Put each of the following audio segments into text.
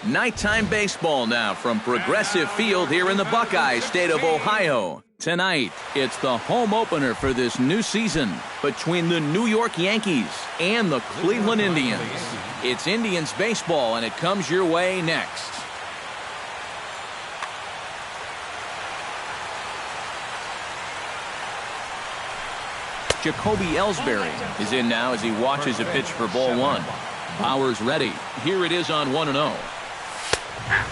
Nighttime baseball now from Progressive Field here in the Buckeye State of Ohio. Tonight, it's the home opener for this new season between the New York Yankees and the Cleveland Indians. It's Indians baseball, and it comes your way next. Jacoby Ellsbury is in now as he watches a pitch for ball one. Bauer's ready. Here it is on 1-0.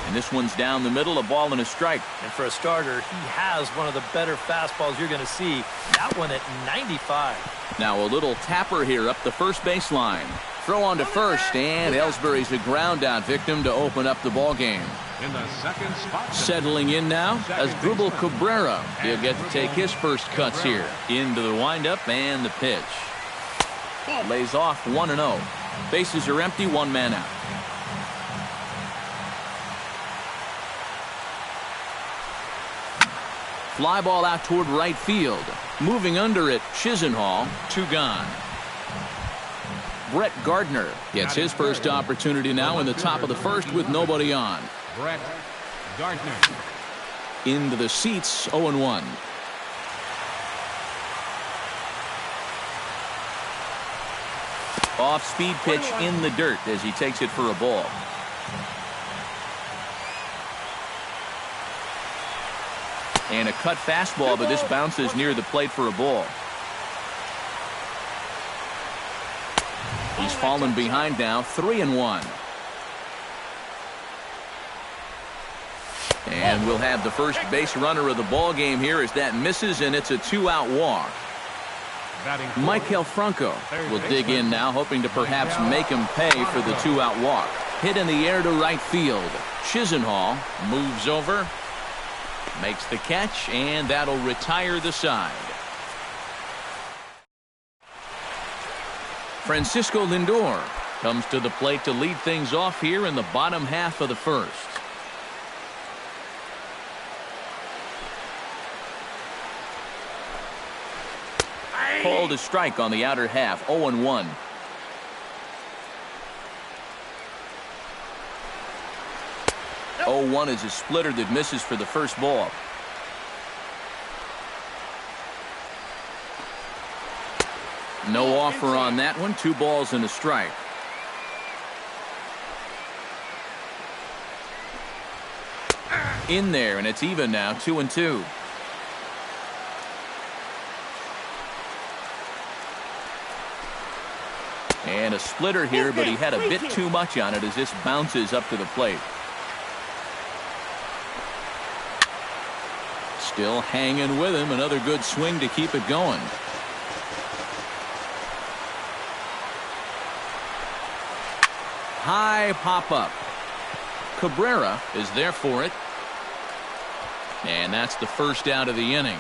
And this one's down the middle, a ball and a strike. And for a starter, he has one of the better fastballs you're going to see. That one at 95. Now a little tapper here up the first baseline. Throw on to first, and Ellsbury's a ground out victim to open up the ball game. In the second spot. Settling in now as Drupal Cabrera. He'll get to take his first cuts here. Into the windup and the pitch. Lays off 1-0. Bases are empty, one man out. Fly ball out toward right field. Moving under it, Chisenhall, 2 gone. Brett Gardner gets his first opportunity now in the top of the first with nobody on. Brett Gardner. Into the seats, 0-1. Off-speed pitch in the dirt as he takes it for a ball. And a cut fastball, but this bounces near the plate for a ball. He's fallen behind now, 3-1. And we'll have the first base runner of the ball game here as that misses, and it's a 2-out walk. Michael Franco will dig in now, hoping to perhaps make him pay for the 2-out walk. Hit in the air to right field. Chisenhall moves over, makes the catch, and that'll retire the side. Francisco Lindor comes to the plate to lead things off here in the bottom half of the first. Called a strike on the outer half, 0-1. Oh, 1 is a splitter that misses for the first ball. No offer on that one. 2 balls and a strike. In there, and it's even now, 2-2. And a splitter here, but he had a bit too much on it as this bounces up to the plate. Still hanging with him. Another good swing to keep it going. High pop-up. Cabrera is there for it. And that's the first out of the inning.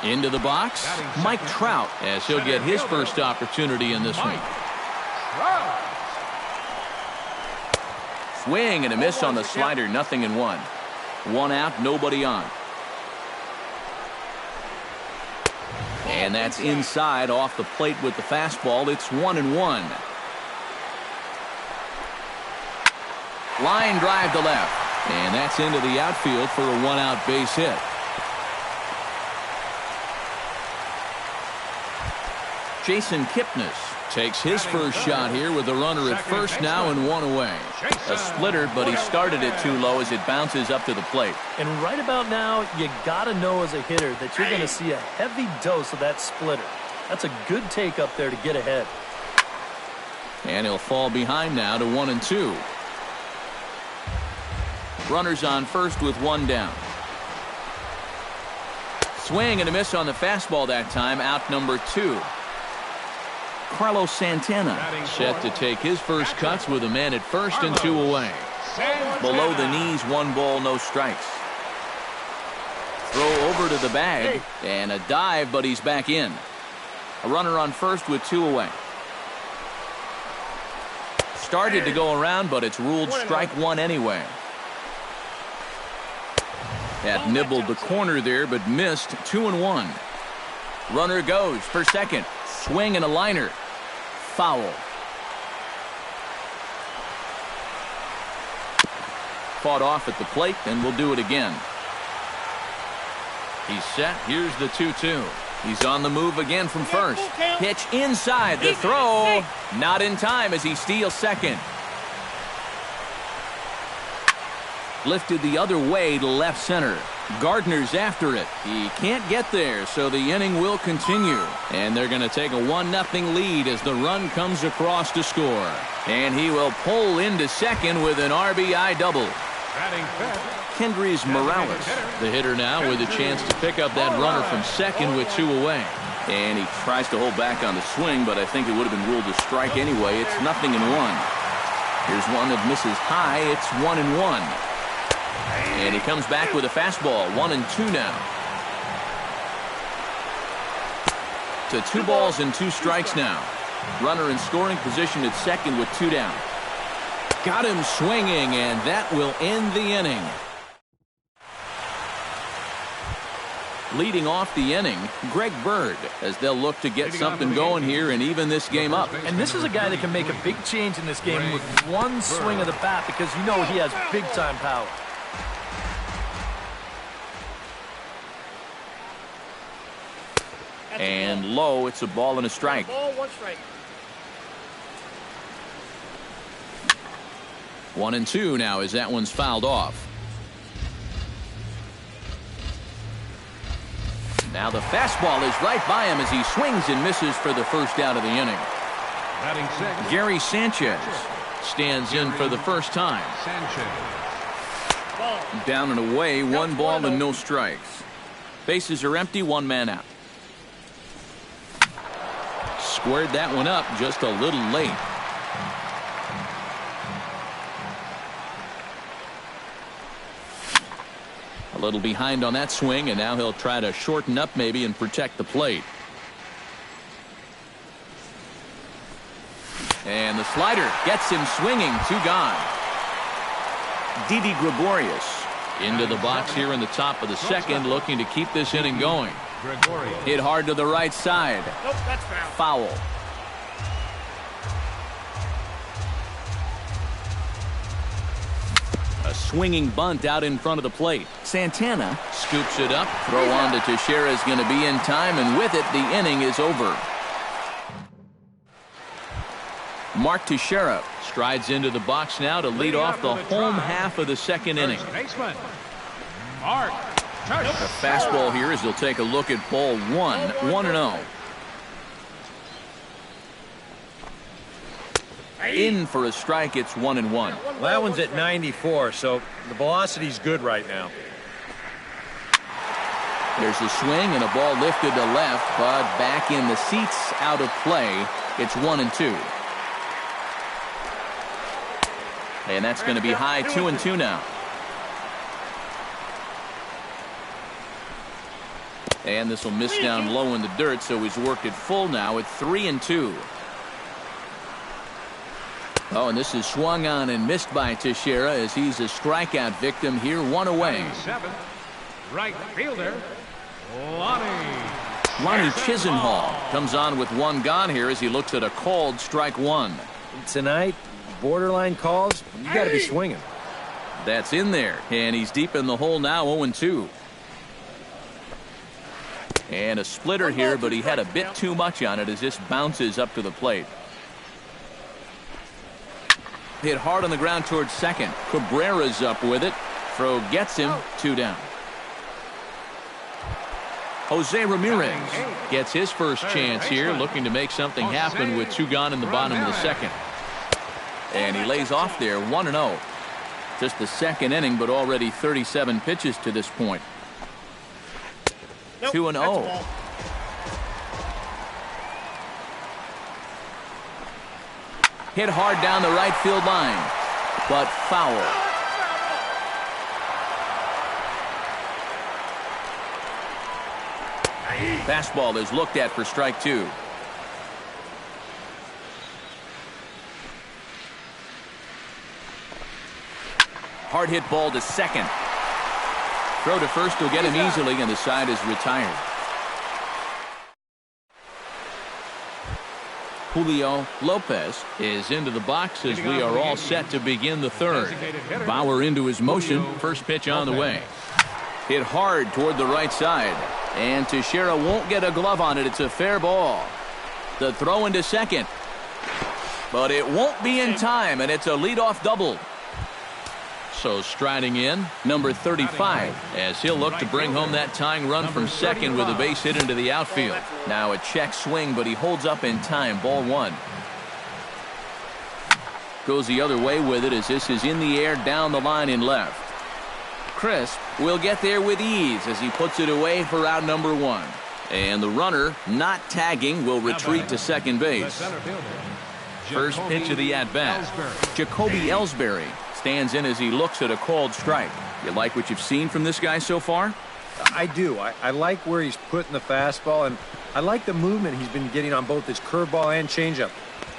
Into the box, Mike Trout, as he'll get his first opportunity in this one. Swing and a miss on the slider, 0-1. 1 out, nobody on. And that's inside off the plate with the fastball. It's 1-1. Line drive to left. And that's into the outfield for a 1-out base hit. Jason Kipnis takes his first shot here with a runner at first now and 1 away. A splitter, but he started it too low as it bounces up to the plate. And right about now, you got to know as a hitter that you're going to see a heavy dose of that splitter. That's a good take up there to get ahead. And he'll fall behind now to 1-2. Runners on first with 1 down. Swing and a miss on the fastball that time, out number 2. Carlos Santana set to take his first cuts with a man at first and 2 away. Below the knees, 1 ball, no strikes. Throw over to the bag and a dive, but he's back in. A runner on first with 2 away. Started to go around, but it's ruled strike 1 anyway. That nibbled the corner there, but missed. 2-1. Runner goes for second. Swing and a liner. Foul. fought off at the plate, and will do it again. He's set. Here's the 2-2. He's on the move again from first. Pitch inside. The throw. Not in time as he steals second. Lifted the other way to left center. Gardner's after it. He can't get there, so the inning will continue. And they're going to take a 1-0 lead as the run comes across to score. And he will pull into second with an RBI double. Kendrys Morales, the hitter now, with a chance to pick up that runner from second with 2 away. And he tries to hold back on the swing, but I think it would have been ruled a strike anyway. It's 0-1. Here's one that misses high. It's 1-1. And he comes back with a fastball. 1-2 now. To 2 balls and 2 strikes now. Runner in scoring position at second with 2 down. Got him swinging, and that will end the inning. Leading off the inning, Greg Bird, as they'll look to get something going here and even this game up. And this is a guy that can make a big change in this game with one swing of the bat, because you know he has big-time power. And low, it's a ball and a strike. Ball, 1 strike. 1-2 now as that one's fouled off. Now the fastball is right by him as he swings and misses for the first out of the inning. Gary Sanchez stands in for the first time. Down and away, 1 ball and no strikes. Bases are empty, 1 man out. Squared that one up just a little late. A little behind on that swing, and now he'll try to shorten up maybe and protect the plate. And the slider gets him swinging. 2 gone. Didi Gregorius into the box here in the top of the second, looking to keep this inning going. Hit hard to the right side. Nope, that's foul. Foul. A swinging bunt out in front of the plate. Santana scoops it up. Throw on to Teixeira is going to be in time, and with it, the inning is over. Mark Teixeira strides into the box now to lead off the home half of the second inning. A fastball here as he'll take a look at ball 1, 1-0. In for a strike, it's 1-1. Well, that one's at 94, so the velocity's good right now. There's a swing and a ball lifted to left, but back in the seats, out of play. It's 1-2. And that's going to be high, 2-2 now. And this will miss down low in the dirt, so he's worked it full now at 3-2. Oh, and this is swung on and missed by Teixeira as he's a strikeout victim here, 1 away. Right fielder, Lonnie Chisenhall comes on with 1 gone here as he looks at a called strike 1. Tonight, borderline calls, you got to be swinging. That's in there, and he's deep in the hole now, 0-2. And a splitter here, but he had a bit too much on it as this bounces up to the plate. Hit hard on the ground towards second. Cabrera's up with it. Throw gets him, 2 down. Jose Ramirez gets his first chance here, looking to make something happen with 2 gone in the bottom of the second. And he lays off there, 1-0. Just the second inning, but already 37 pitches to this point. 2-0. Hit hard down the right field line, but foul. Fastball is looked at for strike 2. Hard hit ball to second. Throw to first will get him easily, and the side is retired. Julio Lopez is into the box as we are all set to begin the third. Bauer into his motion. First pitch on the way. Hit hard toward the right side. And Teixeira won't get a glove on it. It's a fair ball. The throw into second. But it won't be in time, and it's a leadoff double. So striding in, number 35, as he'll look to bring home that tying run from second with a base hit into the outfield. Now a check swing, but he holds up in time. Ball one. Goes the other way with it as this is in the air down the line in left. Crisp will get there with ease as he puts it away for out number one. And the runner, not tagging, will retreat to second base. First pitch of the at-bat. Jacoby Ellsbury stands in as he looks at a called strike. You like what you've seen from this guy so far? I do. I like where he's putting the fastball, and I like the movement he's been getting on both his curveball and changeup.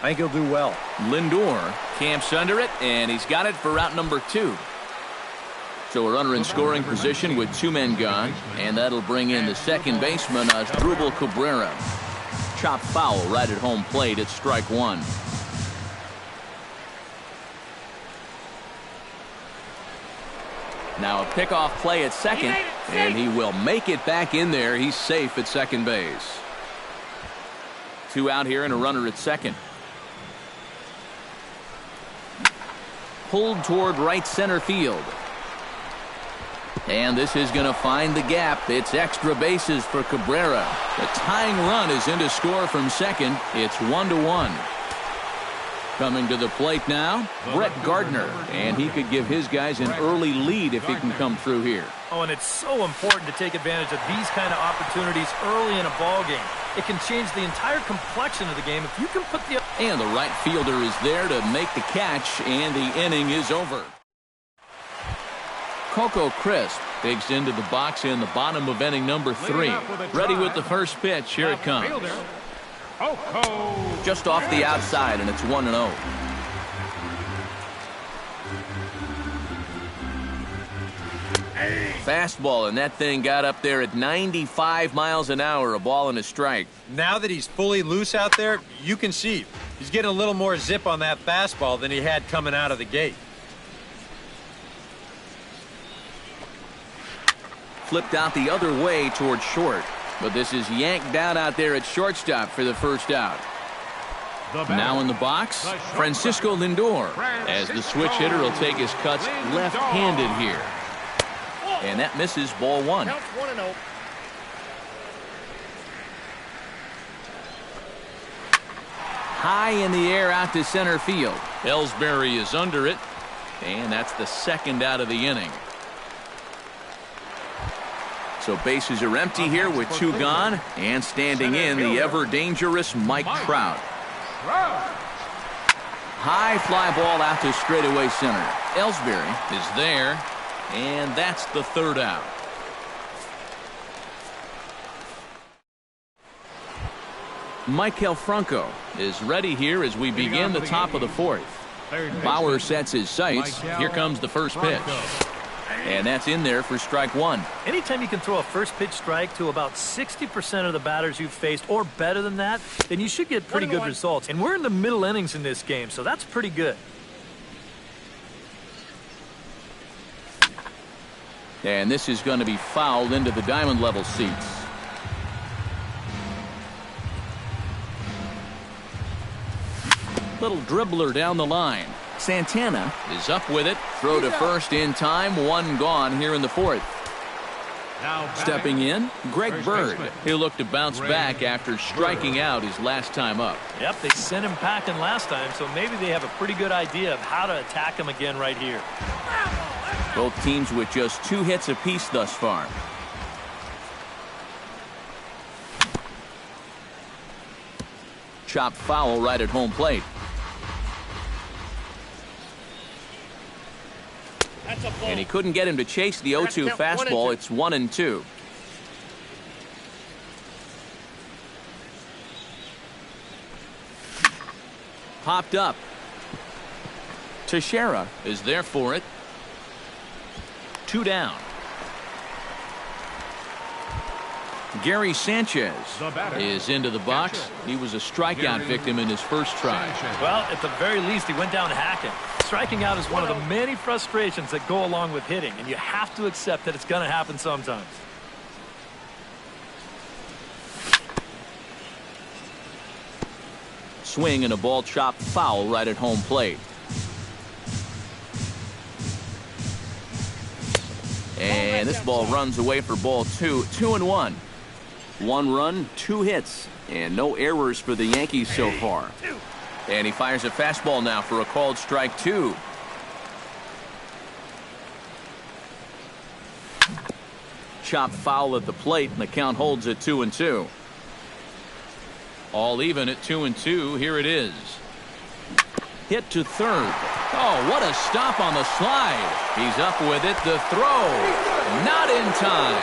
I think he'll do well. Lindor camps under it, and he's got it for out number two. So a runner in scoring position with two men gone, and that'll bring in the second baseman, Asdrubal Cabrera. Chop foul right at home plate at strike one. Now a pickoff play at second, and he will make it back in there. He's safe at second base. Two out here and a runner at second. Pulled toward right center field. And this is going to find the gap. It's extra bases for Cabrera. The tying run is in to score from second. It's 1-1. Coming to the plate now, Brett Gardner. And he could give his guys an early lead if he can come through here. Oh, and it's so important to take advantage of these kind of opportunities early in a ball game. It can change the entire complexion of the game if you can put the... And the right fielder is there to make the catch, and the inning is over. Coco Crisp digs into the box in the bottom of inning number 3. Ready with the first pitch. Here it comes. Just off the outside, and it's 1-0. Fastball, and that thing got up there at 95 miles an hour, a ball and a strike. Now that he's fully loose out there, you can see he's getting a little more zip on that fastball than he had coming out of the gate. Flipped out the other way toward short. But this is yanked down out there at shortstop for the first out. Now in the box, Francisco Lindor, as the switch hitter will take his cuts left-handed here. And that misses. Ball one. High in the air out to center field. Ellsbury is under it, and that's the second out of the inning. So bases are empty here with two gone, and standing in the ever-dangerous Mike Trout. High fly ball out to straightaway center. Ellsbury is there, and that's the third out. Maikel Franco is ready here as we begin the top of the fourth. Bauer sets his sights. Here comes the first pitch. And that's in there for strike one. Anytime you can throw a first pitch strike to about 60% of the batters you've faced or better than that, then you should get pretty good results. And we're in the middle innings in this game, so that's pretty good. And this is going to be fouled into the diamond level seats. Little dribbler down the line. Santana is up with it. Throw to first in time. One gone here in the fourth. Stepping in, Greg Bird. He'll look to bounce back after striking out his last time up. Yep, they sent him packing last time, so maybe they have a pretty good idea of how to attack him again right here. Both teams with just 2 hits apiece thus far. Chopped foul right at home plate. And he couldn't get him to chase the 0-2 fastball. It's 1-2. Popped up. Teixeira is there for it. 2 down. Gary Sanchez is into the box. He was a strikeout victim in his first try. Well, at the very least, he went down hacking. Striking out is one of the many frustrations that go along with hitting, and you have to accept that it's going to happen sometimes. Swing and a ball chopped foul right at home plate. And this ball runs away for ball 2. 2-1. 1 run, 2 hits, and no errors for the Yankees so far. And he fires a fastball now for a called strike 2. Chopped foul at the plate, and the count holds at 2-2. All even at 2-2. Here it is. Hit to third. Oh, what a stop on the slide. He's up with it. The throw. Not in time.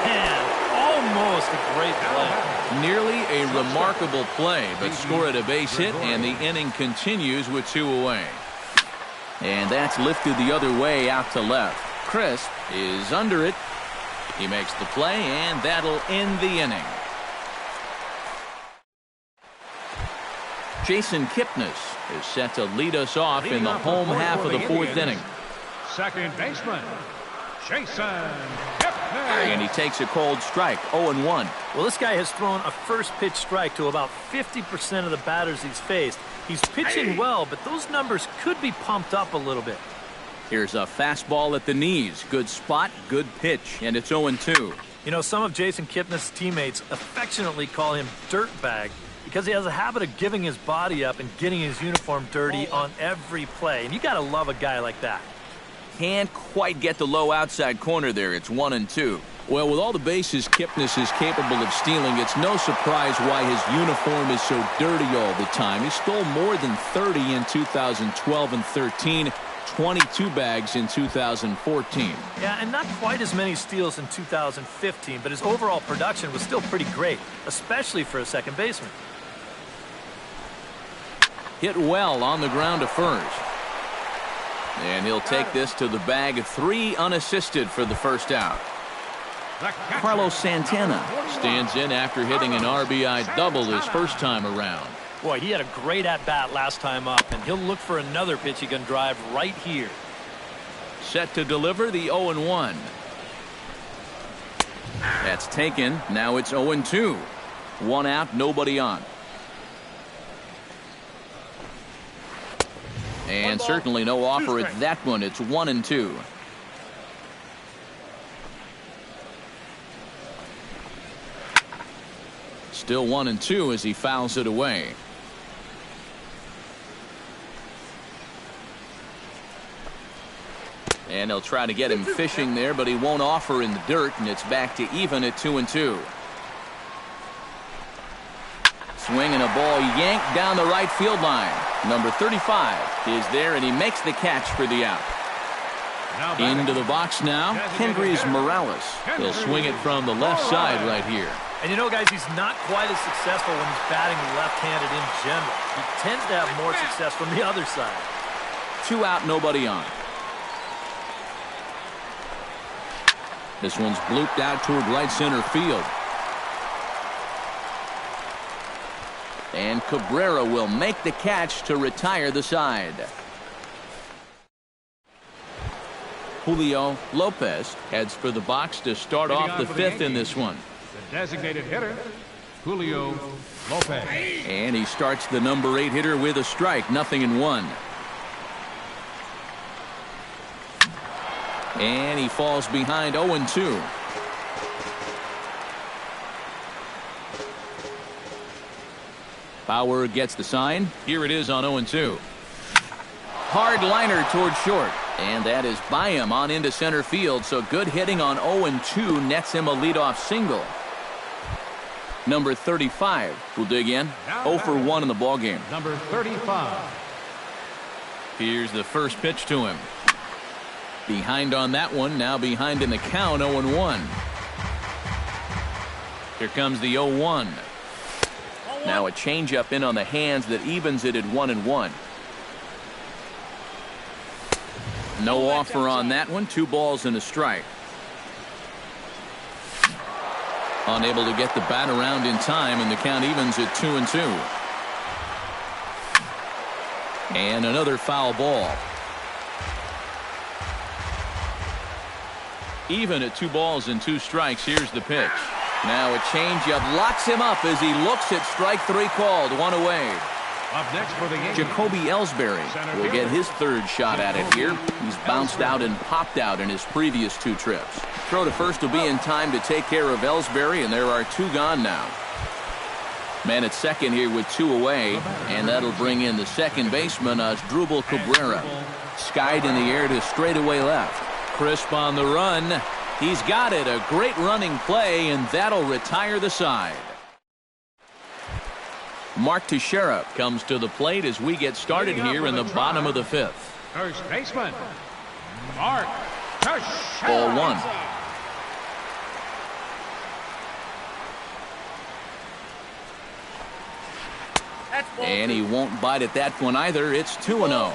Man, almost a great play. Nearly a remarkable play, but scored a base hit, and the inning continues with 2 away. And that's lifted the other way out to left. Crisp is under it. He makes the play, and that'll end the inning. Jason Kipnis is set to lead us off in the home half of the 4th inning. Second baseman, Jason Kipnis. And he takes a cold strike, 0-1. Well, this guy has thrown a first pitch strike to about 50% of the batters he's faced. He's pitching well, but those numbers could be pumped up a little bit. Here's a fastball at the knees. Good spot, good pitch, and it's 0-2. You know, some of Jason Kipnis' teammates affectionately call him Dirtbag because he has a habit of giving his body up and getting his uniform dirty on every play. And you got to love a guy like that. Can't quite get the low outside corner there. It's 1-2. Well, with all the bases Kipnis is capable of stealing, it's no surprise why his uniform is so dirty all the time. He stole more than 30 in 2012 and 13, 22 bags in 2014. Yeah, and not quite as many steals in 2015, but his overall production was still pretty great, especially for a second baseman. Hit well on the ground to first. And he'll take this to the bag. 3 unassisted for the first out. Carlos Santana stands in after hitting an RBI double his first time around. Boy, he had a great at-bat last time up, and he'll look for another pitch he can drive right here. Set to deliver the 0-1. That's taken. Now it's 0-2. 1 out, nobody on. And certainly no offer at that one. It's 1-2. Still 1-2 as he fouls it away. And they'll try to get him fishing there, but he won't offer in the dirt, and it's back to even at 2-2. Swing and a ball yanked down the right field line. Number 35 is there, and he makes the catch for the out. Into the box now, Kendrys Morales. He'll swing it from the left side right here. And you know, guys, he's not quite as successful when he's batting left-handed in general. He tends to have more success from the other side. 2 out, nobody on. This one's blooped out toward right center field. And Cabrera will make the catch to retire the side. Julio Lopez heads for the box to start off the 5th in this one. The designated hitter, Julio Lopez. And he starts the number 8 hitter with a strike, 0-1. And he falls behind 0-2. Bauer gets the sign. Here it is on 0-2. Hard liner toward short. And that is by him on into center field. So good hitting on 0-2 nets him a leadoff single. Number 35 will dig in. 0 for 1 in the ballgame. Number 35. Here's the first pitch to him. Behind on that one. Now behind in the count, 0-1. Here comes the 0-1. Now a changeup in on the hands that evens it at 1-1. No offer on that one. 2 balls and a strike. Unable to get the bat around in time, and the count evens at 2-2. And another foul ball. Even at 2 balls and 2 strikes. Here's the pitch. Now a changeup locks him up as he looks at strike 3 called. 1 away. Up next for the game, Jacoby Ellsbury will get his 3rd shot at it here. He's bounced out and popped out in his previous 2 trips. Throw to first will be in time to take care of Ellsbury, and there are 2 gone now. Man at second here with 2 away, and that'll bring in the second baseman, Asdrubal Cabrera. Skied in the air to straightaway left. Crisp on the run. He's got it. A great running play, and that'll retire the side. Mark Teixeira comes to the plate as we get started here in the bottom of the 5th. first baseman, Mark Teixeira. Ball 1. And he won't bite at that one either. It's 2-0.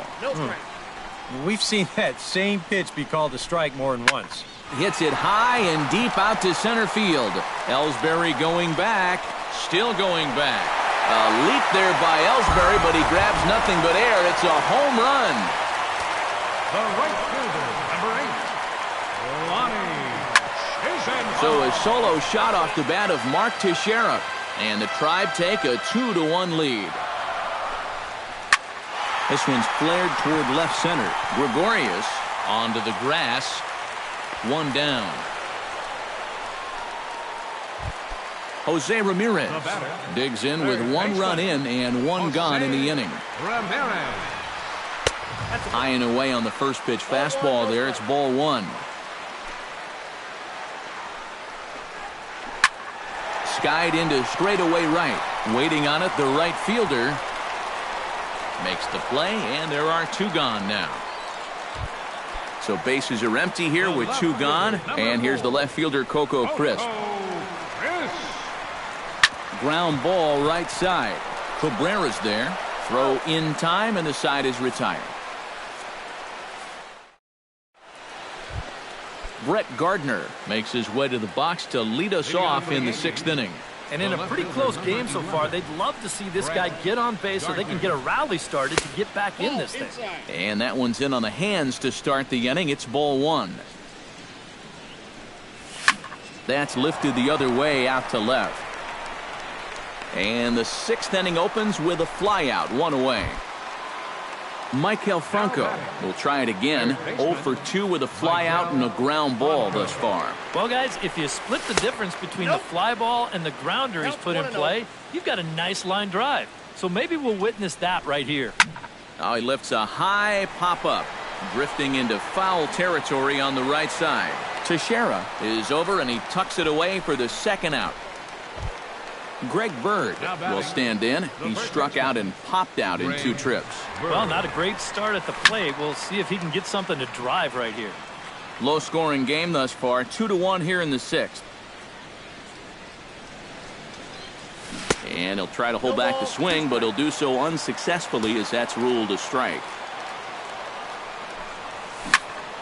We've seen that same pitch be called a strike more than once. Hits it high and deep out to center field. Ellsbury going back. Still going back. A leap there by Ellsbury, but he grabs nothing but air. It's a home run. The right fielder, number 8, Lonnie Chisenhall. So a solo shot off the bat of Mark Teixeira. And the Tribe take a 2-1 lead. This one's flared toward left center. Gregorius onto the grass. 1 down. Jose Ramirez digs in with 1 run in and 1 gone in the inning. Ramirez. High and away on the first pitch fastball there. It's ball 1. Skied into straightaway right. Waiting on it, the right fielder makes the play, and there are 2 gone now. So bases are empty here with 2 gone, and here's the left fielder, Coco Crisp. Ground ball right side. Cabrera's there. Throw in time, and the side is retired. Brett Gardner makes his way to the box to lead us off in the 6th inning. And in a pretty close game so far, they'd love to see this guy get on base so they can get a rally started to get back in this thing. And that one's in on the hands to start the inning. It's ball 1. That's lifted the other way out to left. And the 6th inning opens with a flyout, 1 away. Michael Franco will try it again. 0 for 2 with a flyout and a ground ball thus far. Well, guys, if you split the difference between the fly ball and the grounder he's put in play, you've got a nice line drive. So maybe we'll witness that right here. Now he lifts a high pop-up, drifting into foul territory on the right side. Teixeira is over, and he tucks it away for the 2nd out. Greg Bird will stand in. He struck out and popped out in 2 trips. Well, not a great start at the plate. We'll see if he can get something to drive right here. Low-scoring game thus far. 2-1 here in the 6th. And he'll try to hold back the swing, but he'll do so unsuccessfully as that's ruled a strike.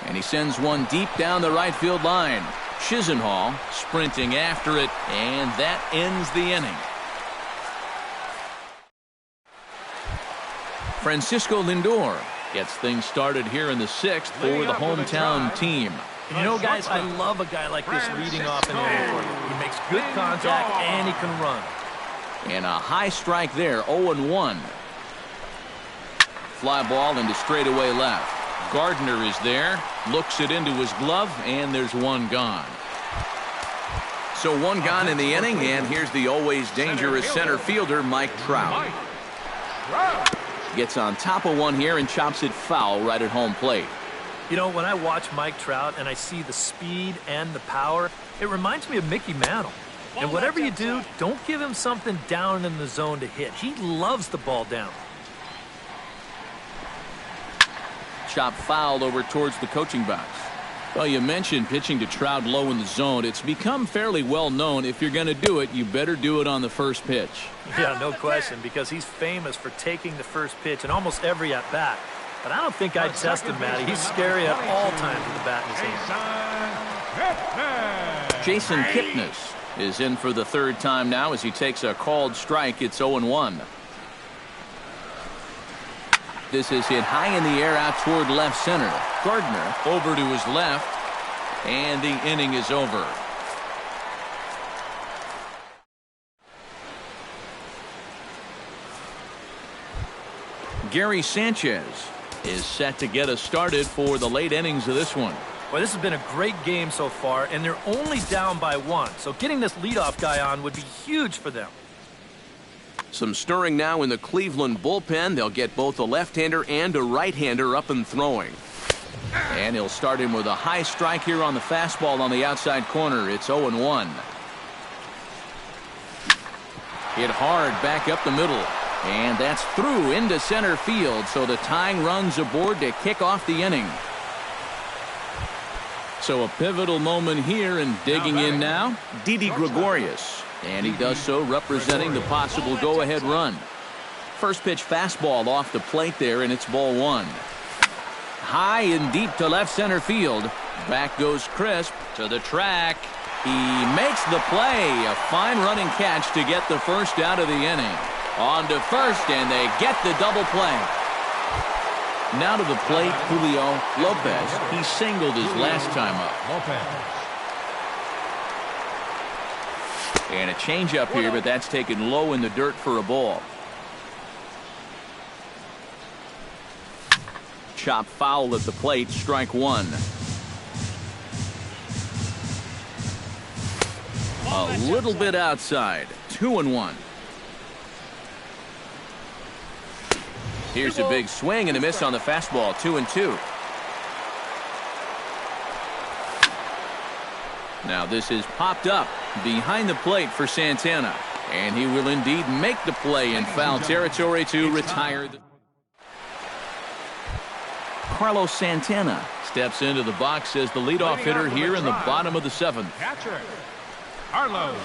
And he sends one deep down the right field line. Chisenhall sprinting after it, and that ends the inning. Francisco Lindor gets things started here in the 6th for the hometown team. And you know, guys, I love a guy like this leading off an inning for you. He makes good contact, and he can run. And a high strike there, 0-1. Fly ball into straightaway left. Gardner is there, looks it into his glove, and there's 1 gone. So 1 gone in the inning, and here's the always dangerous center fielder, Mike Trout. Gets on top of one here and chops it foul right at home plate. You know, when I watch Mike Trout and I see the speed and the power, it reminds me of Mickey Mantle. And whatever you do, don't give him something down in the zone to hit. He loves the ball down. Chop fouled over towards the coaching box. Well, you mentioned pitching to Trout low in the zone. It's become fairly well known if you're going to do it, you better do it on the first pitch. Yeah, no question, because he's famous for taking the first pitch in almost every at-bat. But I don't think I'd test him, Matty. He's scary at all times with the bat in his hand. Jason Kipnis is in for the third time now as he takes a called strike. It's 0-1. This is hit high in the air out toward left center. Gardner over to his left, and the inning is over. Gary Sanchez is set to get us started for the late innings of this one. Well, this has been a great game so far, and they're only down by 1. So getting this leadoff guy on would be huge for them. Some stirring now in the Cleveland bullpen. They'll get both a left-hander and a right-hander up and throwing. And he'll start him with a high strike here on the fastball on the outside corner. It's 0-1. Hit hard back up the middle. And that's through into center field. So the tying run's aboard to kick off the inning. So a pivotal moment here, and digging in now, Didi Gregorius. And he does so representing the possible go-ahead run. First pitch fastball off the plate there, and it's ball 1. High and deep to left center field. Back goes Crisp to the track. He makes the play. A fine running catch to get the first out of the inning. On to first, and they get the double play. Now to the plate, Julio Lopez. He singled his last time up. And a changeup here, but that's taken low in the dirt for a ball. Chop foul at the plate, strike 1. A little bit outside, 2-1. Here's a big swing and a miss on the fastball, 2-2. Now this is popped up behind the plate for Santana. And he will indeed make the play in foul territory to retire. Carlos Santana steps into the box as the leadoff hitter here in the bottom of the 7th. Catcher, Carlos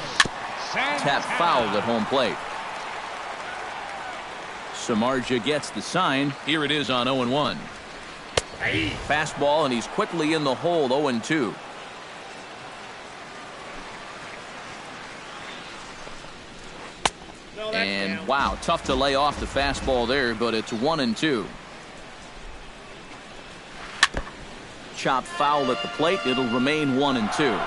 Santana. Tap fouled at home plate. Samardzija gets the sign. Here it is on 0-1. Fastball, and he's quickly in the hole, 0-2. And wow, tough to lay off the fastball there, but it's 1-2. Chop foul at the plate. It'll remain 1-2.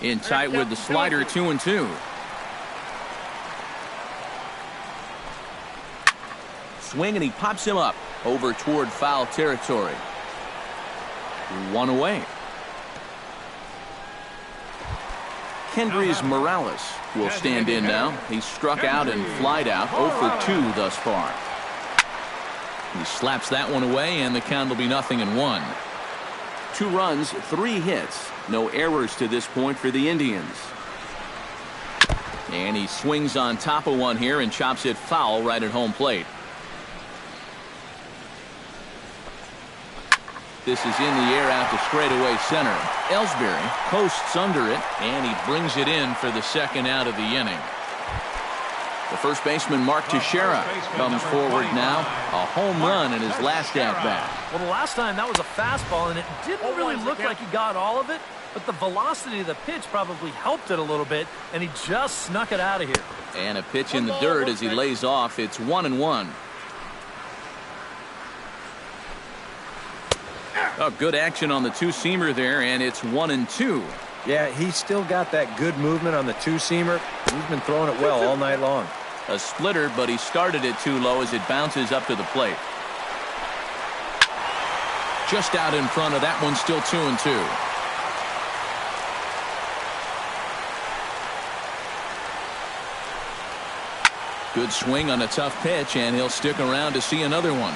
In tight with the slider, 2-2. Swing, and he pops him up over toward foul territory. 1 away. Kendrys Morales will stand in now. He's struck out and flied out, 0 for 2 thus far. He slaps that one away, and the count will be 0-1. 2 runs, 3 hits. No errors to this point for the Indians. And he swings on top of one here and chops it foul right at home plate. This is in the air out to straightaway center. Ellsbury posts under it, and he brings it in for the second out of the inning. The first baseman, Mark Teixeira, comes forward now. A home run in his last at-bat. Well, the last time that was a fastball, and it didn't really look like he got all of it, but the velocity of the pitch probably helped it a little bit, and he just snuck it out of here. And a pitch in the dirt as he lays off. It's 1-1. Oh, good action on the two-seamer there, and it's 1-2. Yeah, he's still got that good movement on the two-seamer. He's been throwing it well all night long. A splitter, but he started it too low as it bounces up to the plate. Just out in front of that one, still 2-2. Good swing on a tough pitch, and he'll stick around to see another one.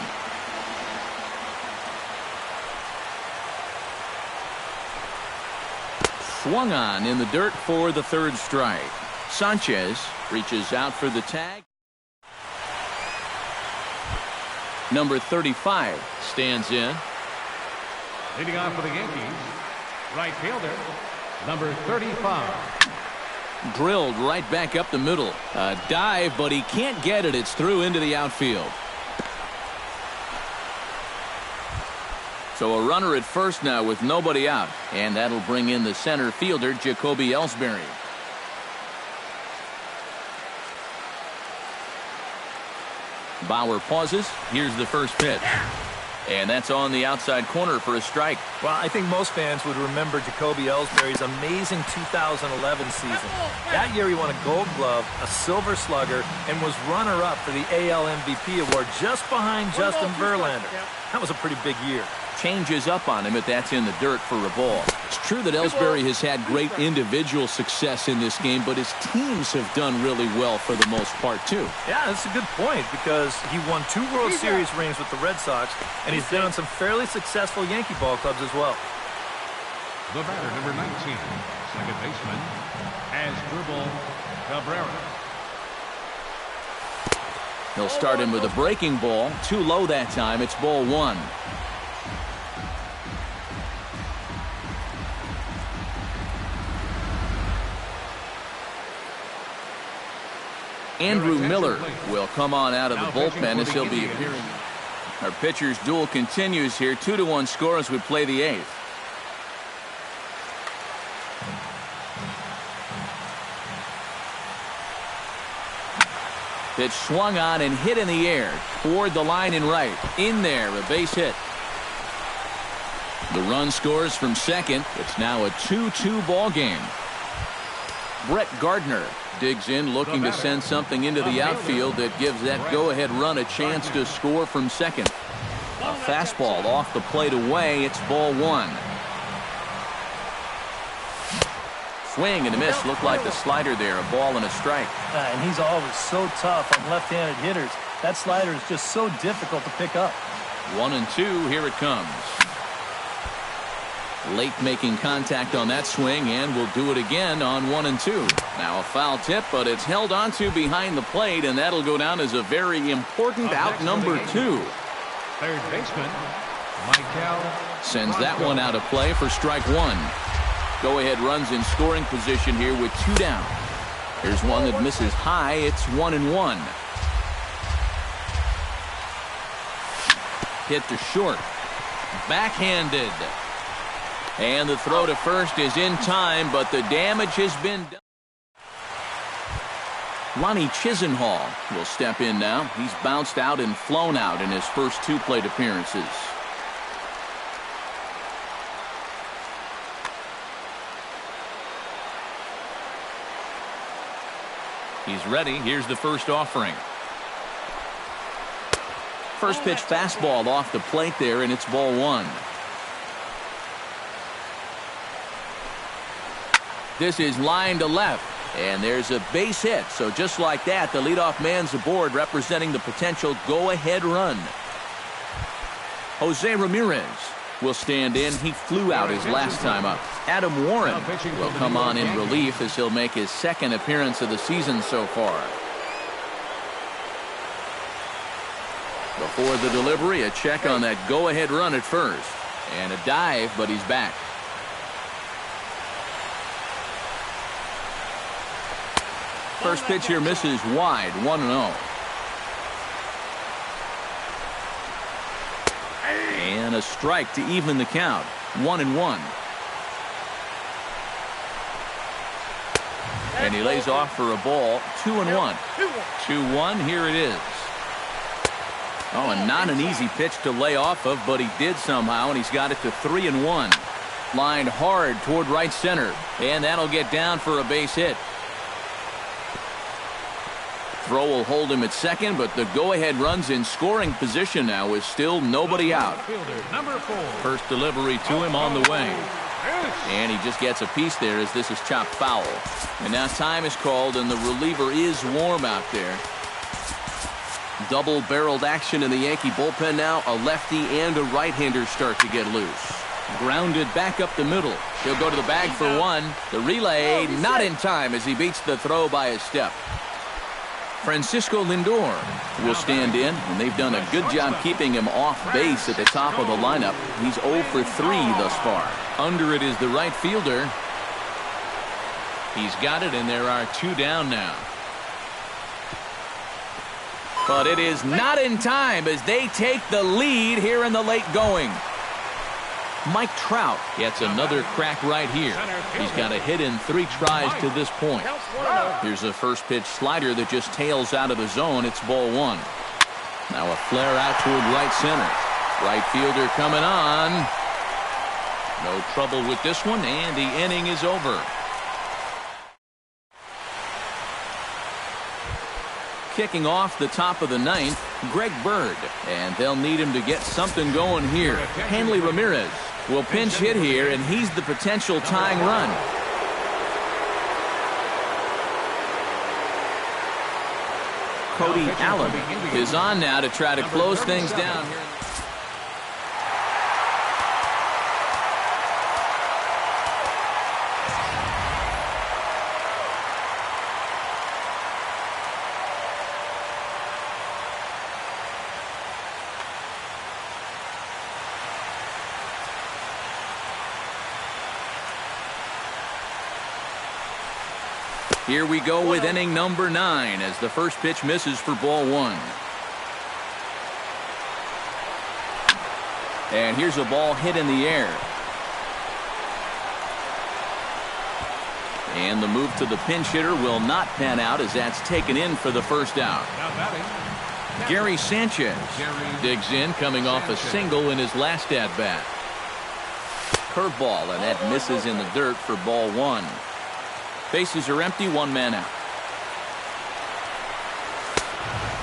Swung on in the dirt for the third strike. Sanchez reaches out for the tag. Number 35 stands in. Leading off for the Yankees, right fielder, number 35. Drilled right back up the middle. A dive, but he can't get it. It's through into the outfield. So a runner at first now with nobody out. And that'll bring in the center fielder, Jacoby Ellsbury. Bauer pauses. Here's the first pitch. And that's on the outside corner for a strike. Well, I think most fans would remember Jacoby Ellsbury's amazing 2011 season. That year he won a Gold Glove, a Silver Slugger, and was runner-up for the AL MVP award just behind Justin Verlander. That was a pretty big year. Changes up on him, but that's in the dirt for a ball. It's true that Ellsbury has had great individual success in this game, but his teams have done really well for the most part, too. Yeah, that's a good point, because he won 2 World Series rings with the Red Sox, and he's been on some fairly successful Yankee ball clubs as well. The batter, number 19, second baseman, Asdrubal Cabrera. He'll start him with a breaking ball. Too low that time. It's ball 1. Andrew Miller will come on out of the bullpen as he'll be appearing. Our pitcher's duel continues here. 2-1 score as we play the 8th. Pitch swung on and hit in the air toward the line and right. In there, a base hit. The run scores from second. It's now a 2-2 ball game. Brett Gardner digs in, looking to send something into the outfield that gives that go-ahead run a chance to score from second. A fastball off the plate away. It's ball 1. Swing and a miss. Looked like the slider there. A ball and a strike. And he's always so tough on left-handed hitters. That slider is just so difficult to pick up. 1-2. Here it comes. Late making contact on that swing, and will do it again on 1-2. Now a foul tip, but it's held onto behind the plate, and that'll go down as a very important out number 2. Third baseman, Michael sends that one out of play for strike 1. Go-ahead runs in scoring position here with 2 down. Here's one that misses high. It's 1-1. Hit to short. Backhanded. And the throw to first is in time, but the damage has been done. Lonnie Chisenhall will step in now. He's bounced out and flown out in his first 2 plate appearances. He's ready. Here's the first offering. First pitch fastball off the plate there, and it's ball 1. This is line to left, and there's a base hit. So just like that, the leadoff man's aboard, representing the potential go-ahead run. Jose Ramirez will stand in. He flew out his last time up. Adam Warren will come on in relief as he'll make his 2nd appearance of the season so far. Before the delivery, a check on that go-ahead run at first. And a dive, but he's back. First pitch here misses wide, 1-0. And a strike to even the count, 1-1. And he lays off for a ball, 2-1. 2-1, here it is. Oh, and not an easy pitch to lay off of, but he did somehow, and he's got it to 3-1. Lined hard toward right center, and that'll get down for a base hit. Throw will hold him at second, but the go-ahead run's in scoring position now with still nobody out. First delivery to him on the way. And he just gets a piece there as this is chopped foul. And now time is called, and the reliever is warm out there. Double-barreled action in the Yankee bullpen now. A lefty and a right-hander start to get loose. Grounded back up the middle. He'll go to the bag for one. The relay not in time as he beats the throw by a step. Francisco Lindor will stand in, and they've done a good job keeping him off base at the top of the lineup. He's 0 for 3 thus far. Under it is the right fielder. He's got it, and there are 2 down now. But it is not in time as they take the lead here in the late going. Mike Trout gets another crack right here. He's got a hit in 3 tries to this point. Here's a first pitch slider that just tails out of the zone. It's ball 1. Now a flare out toward right center. Right fielder coming on. No trouble with this one, and the inning is over. Kicking off the top of the 9th, Greg Bird, and they'll need him to get something going here. Hanley Ramirez will pinch hit here, and he's the potential tying run. Cody Allen is on now to try to close things down here. Here we go with inning number 9 as the first pitch misses for ball 1. And here's a ball hit in the air. And the move to the pinch hitter will not pan out as that's taken in for the first out. Gary Sanchez digs in, coming off a single in his last at-bat. Curveball, and that misses in the dirt for ball 1. Bases are empty, 1 man out.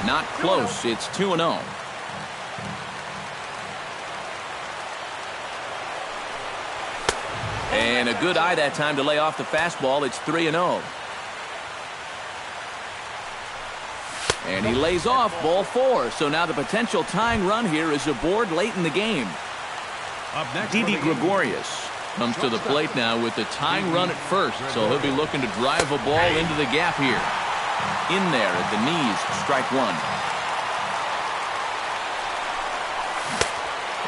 Not close. It's 2-0. And a good eye that time to lay off the fastball. It's 3-0. And he lays off ball 4. So now the potential tying run here is aboard late in the game. Didi Gregorius comes to the plate now with the tying run at first, so he'll be looking to drive a ball into the gap here. In there at the knees, strike 1.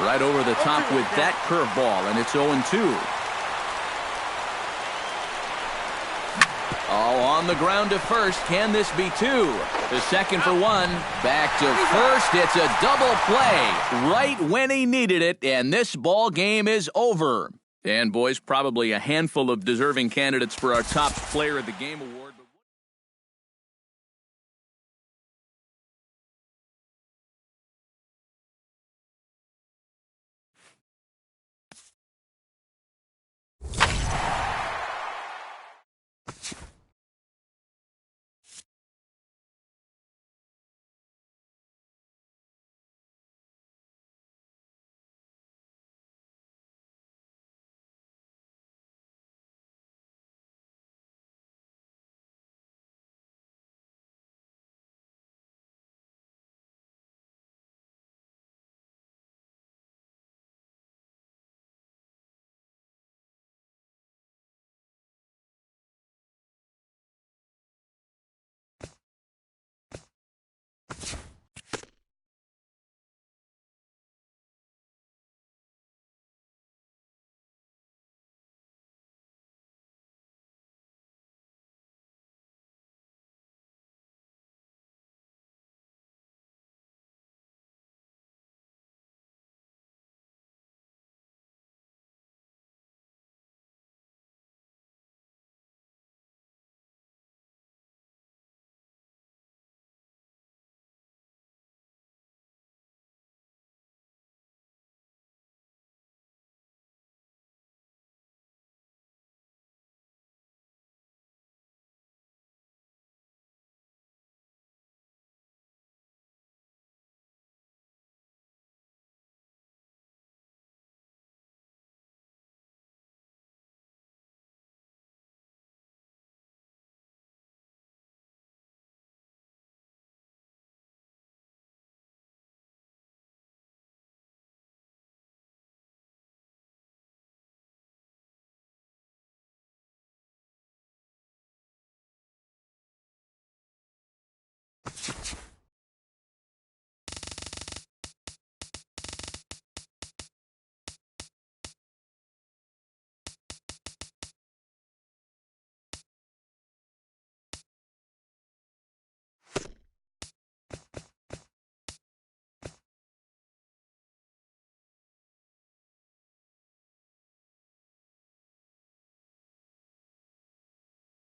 Right over the top with that curveball, and it's 0-2. Oh, on the ground to first. Can this be 2? The second for 1. Back to first. It's a double play right when he needed it, and this ball game is over. And boys, probably a handful of deserving candidates for our top player of the game award.